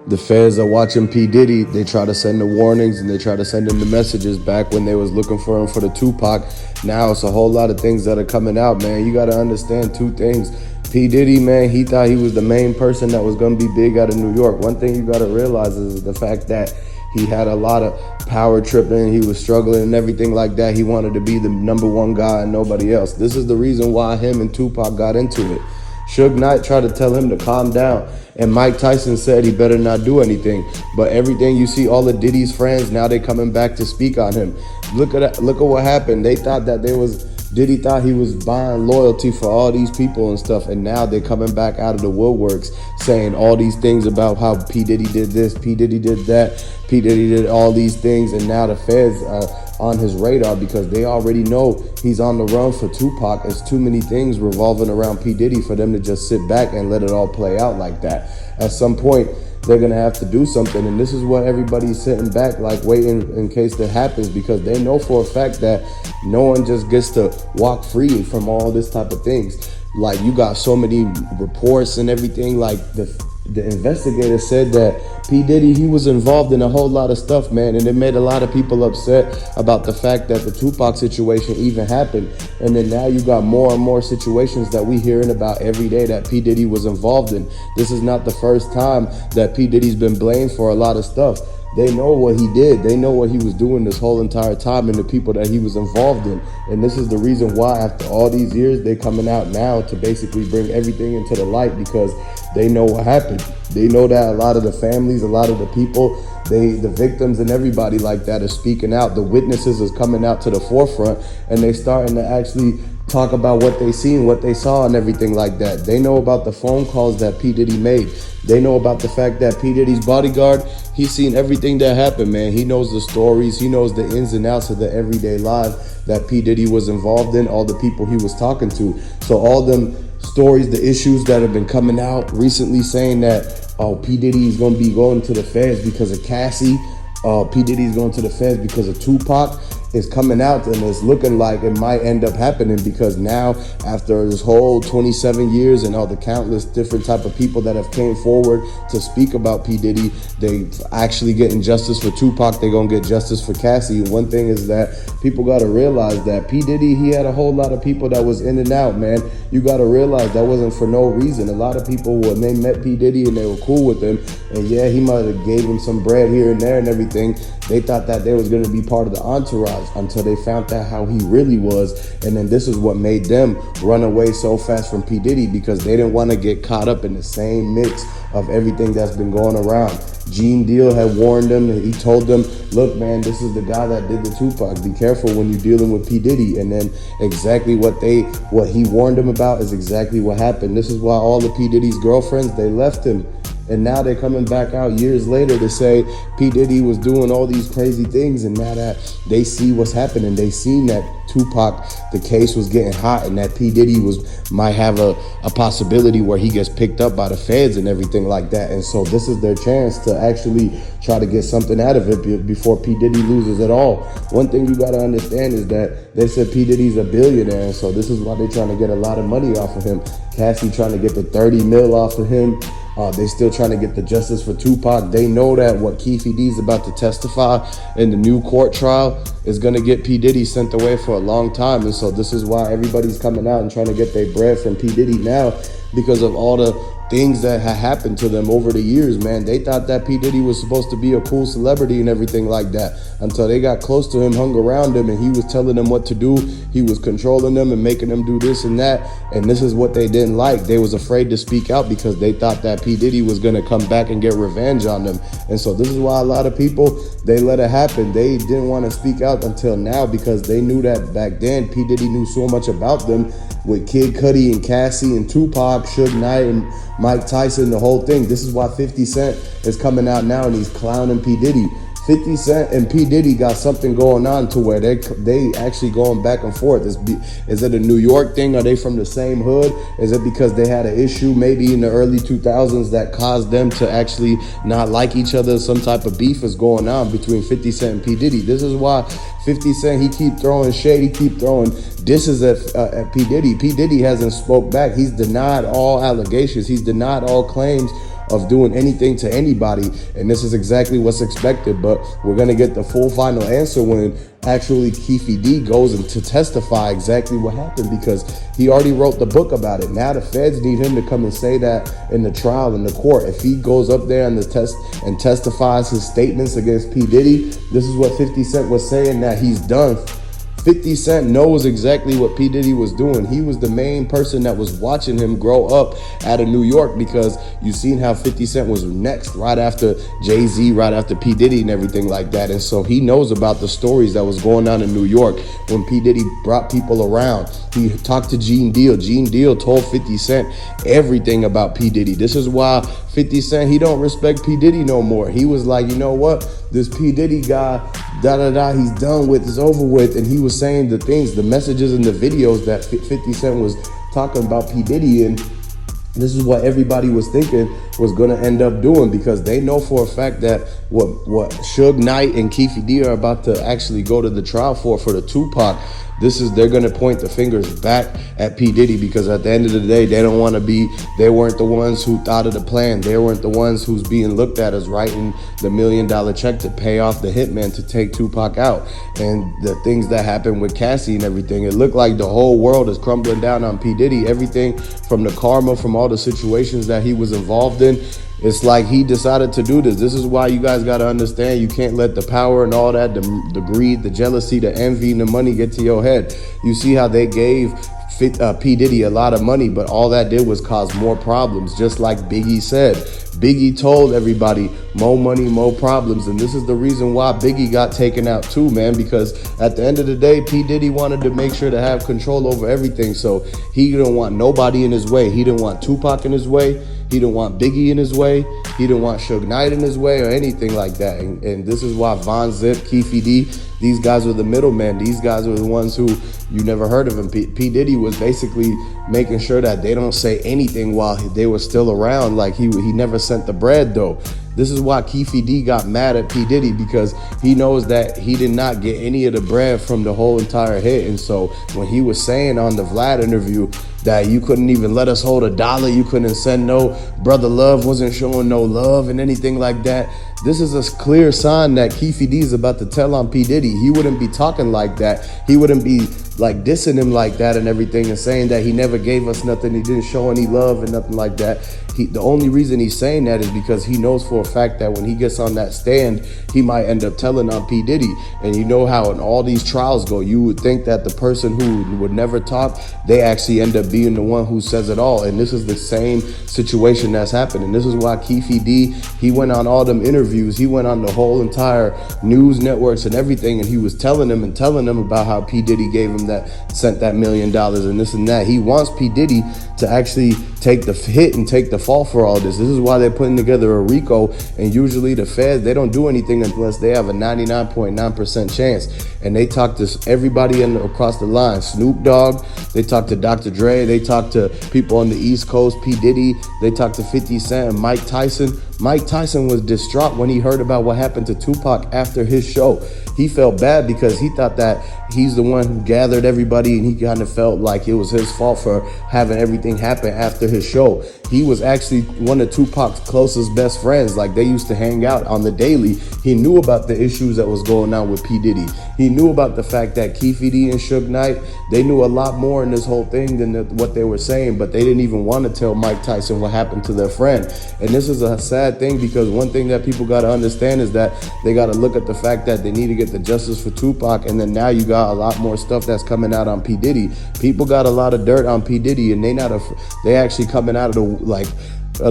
The feds are watching P. Diddy. They try to send the warnings and they try to send him the messages back when they was looking for him for the Tupac. Now it's a whole lot of things that are coming out, man. You got to understand two things. P. Diddy, man, he thought he was the main person that was going to be big out of New York. One thing you got to realize is the fact that he had a lot of power tripping. He was struggling and everything like that. He wanted to be the #1 guy and nobody else. This is the reason why him and Tupac got into it. Sugeknight tried to tell him to calm down, and Mike Tyson said he better not do anything. But everything you see, all of Diddy's friends, now they coming back to speak on him. Look at what happened. They thought that Diddy thought he was buying loyalty for all these people and stuff, and now they're coming back out of the woodworks saying all these things about how P. Diddy did this, P. Diddy did that, P. Diddy did all these things, and now the feds are on his radar because they already know he's on the run for Tupac. It's too many things revolving around P. Diddy for them to just sit back and let it all play out like that. At some point, they're going to have to do something, and this is what everybody's sitting back like waiting in case that happens, because they know for a fact that no one just gets to walk free from all this type of things. Like, you got so many reports and everything. Like the investigator said that P. Diddy, he was involved in a whole lot of stuff, man, and it made a lot of people upset about the fact that the Tupac situation even happened. And then now you got more and more situations that we hearing about every day that P. Diddy was involved in. This is not the first time that P. Diddy's been blamed for a lot of stuff. They know what he did. They know what he was doing this whole entire time and the people that he was involved in. And this is the reason why after all these years, they're coming out now to basically bring everything into the light, because they know what happened. They know that a lot of the families, a lot of the people, the victims and everybody like that is speaking out. The witnesses is coming out to the forefront, and they starting to actually talk about what they seen, what they saw and everything like that. They know about the phone calls that P. Diddy made. They know about the fact that P. Diddy's bodyguard, he's seen everything that happened, man. He knows the stories. He knows the ins and outs of the everyday life that P. Diddy was involved in, all the people he was talking to. So all them stories, the issues that have been coming out recently saying that, oh, P. Diddy is going to be going to the feds because of Cassie. P. Diddy's going to the feds because of Tupac. Is coming out, and it's looking like it might end up happening, because now after this whole 27 years and all the countless different type of people that have came forward to speak about P. Diddy, they actually getting justice for Tupac. They're gonna get justice for Cassie. And one thing is that people got to realize that P. Diddy, he had a whole lot of people that was in and out, man. You got to realize that wasn't for no reason. A lot of people, when they met P. Diddy and they were cool with him, and yeah, he might have gave him some bread here and there and everything, they thought that they was going to be part of the entourage until they found out how he really was. And then this is what made them run away so fast from P. Diddy, because they didn't want to get caught up in the same mix of everything that's been going around. Gene Deal had warned them, and he told them, look, man, this is the guy that did the Tupac. Be careful when you're dealing with P. Diddy. And then exactly what he warned them about is exactly what happened. This is why all of P. Diddy's girlfriends, they left him. And now they're coming back out years later to say P. Diddy was doing all these crazy things. And now that they see what's happening, they seen that Tupac, the case was getting hot, and that P. Diddy might have a possibility where he gets picked up by the feds and everything like that. And so this is their chance to actually try to get something out of it before P. Diddy loses it all. One thing you got to understand is that they said P. Diddy's a billionaire, and so this is why they're trying to get a lot of money off of him. Cassie trying to get the 30 mil off of him. They still trying to get the justice for Tupac. They know that what Keefe is about to testify in the new court trial is going to get P. Diddy sent away for a long time. And so this is why everybody's coming out and trying to get their bread from P. Diddy now, because of all the things that had happened to them over the years, man. They thought that P. Diddy was supposed to be a cool celebrity and everything like that, until they got close to him, hung around him, and he was telling them what to do. He was controlling them and making them do this and that. And this is what they didn't like. They was afraid to speak out because they thought that P. Diddy was going to come back and get revenge on them. And so this is why a lot of people, they let it happen. They didn't want to speak out until now, because they knew that back then P. Diddy knew so much about them, with Kid Cudi and Cassie and Tupac, Suge Knight and Mike Tyson, the whole thing. This is why 50 Cent is coming out now and he's clowning P. Diddy. 50 Cent and P. Diddy got something going on to where they actually going back and forth. Is it a New York thing? Are they from the same hood? Is it because they had an issue maybe in the early 2000s that caused them to actually not like each other? Some type of beef is going on between 50 Cent and P. Diddy. This is why 50 Cent, he keep throwing shade, he keep throwing disses at P. Diddy. P. Diddy hasn't spoke back. He's denied all allegations. He's denied all claims of doing anything to anybody, and this is exactly what's expected. But we're gonna get the full final answer when actually Keefe D goes and to testify exactly what happened, because he already wrote the book about it. Now the feds need him to come and say that in the trial, in the court. If he goes up there and testifies his statements against P. Diddy, this is what 50 Cent was saying that he's done. 50 Cent knows exactly what P. Diddy was doing. He was the main person that was watching him grow up out of New York, because you seen how 50 Cent was next, right after Jay-Z, right after P. Diddy and everything like that. And so he knows about the stories that was going on in New York when P. Diddy brought people around. He talked to Gene Deal. Gene Deal told 50 Cent everything about P. Diddy. This is why 50 Cent, he don't respect P. Diddy no more. He was like, you know what? This P. Diddy guy, he's done with, it's over with. And he was saying the things, the messages and the videos that 50 Cent was talking about P. Diddy. And this is what everybody was thinking was going to end up doing, because they know for a fact that what Sugeknight and Keefe D are about to actually go to the trial for the Tupac, they're going to point the fingers back at P. Diddy, because at the end of the day, they don't want to be, they weren't the ones who thought of the plan. They weren't the ones who's being looked at as writing the $1 million check to pay off the hitman to take Tupac out. And the things that happened with Cassie and everything, it looked like the whole world is crumbling down on P. Diddy. Everything from the karma, from all the situations that he was involved in, it's like he decided to do this. This is why you guys got to understand, you can't let the power and all that, the greed, the jealousy, the envy, and the money get to your head. You see how they gave P. Diddy a lot of money, but all that did was cause more problems. Just like Biggie said. Biggie told everybody, more money, more problems. And this is the reason why Biggie got taken out too, man, because at the end of the day, P. Diddy wanted to make sure to have control over everything. So he didn't want nobody in his way. He didn't want Tupac in his way. He didn't want Biggie in his way. He didn't want Suge Knight in his way or anything like that. And this is why Von Zip, Keefe D, these guys were the middlemen. These guys were the ones who you never heard of him. P. Diddy was basically making sure that they don't say anything while they were still around. Like he never sent the bread though. This is why Keefe D got mad at P. Diddy, because he knows that he did not get any of the bread from the whole entire hit. And so when he was saying on the Vlad interview that you couldn't even let us hold $1, you couldn't send no brother love, wasn't showing no love and anything like that, this is a clear sign that Keefe D is about to tell on P. Diddy. He wouldn't be talking like that. He wouldn't be like dissing him like that and everything and saying that he never gave us nothing, he didn't show any love and nothing like that. The only reason he's saying that is because he knows for a fact that when he gets on that stand, he might end up telling on P. Diddy. And you know how in all these trials go, you would think that the person who would never talk, they actually end up being the one who says it all. And this is the same situation that's happening. This is why Keefe D, he went on all them interviews, he went on the whole entire news networks and everything, and he was telling them about how P. Diddy gave him sent that $1 million and this and that. He wants P. Diddy to actually take the hit and take the fall for all this. This is why they're putting together a RICO, and usually the feds, they don't do anything unless they have a 99.9% chance. And they talk to everybody across the line. Snoop Dogg, they talk to Dr. Dre, they talk to people on the East Coast, P. Diddy, they talk to 50 Cent and Mike Tyson. Mike Tyson was distraught when he heard about what happened to Tupac after his show. He felt bad because he thought that he's the one who gathered everybody, and he kind of felt like it was his fault for having everything happen after his show. He was actually one of Tupac's closest best friends. Like, they used to hang out on the daily. He knew about the issues that was going on with P. Diddy. He knew about the fact that Keefe D and Suge Knight, they knew a lot more in this whole thing than what they were saying, but they didn't even want to tell Mike Tyson what happened to their friend. And this is a sad thing, because one thing that people got to understand is that they got to look at the fact that they need to get the justice for Tupac, and then now you got a lot more stuff that's coming out on P. Diddy. People got a lot of dirt on P. Diddy, and they actually coming out of the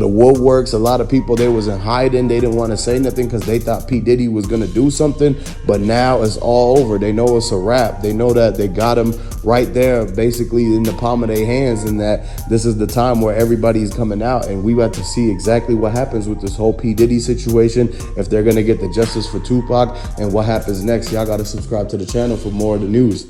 woodworks. A lot of people, they was in hiding. They didn't want to say nothing because they thought P. Diddy was going to do something, but now it's all over. They know it's a wrap. They know that they got him right there, basically in the palm of their hands, and that this is the time where everybody's coming out, and we got to see exactly what happens with this whole P. Diddy situation, if they're going to get the justice for Tupac, and what happens next. Y'all got to subscribe to the channel for more of the news.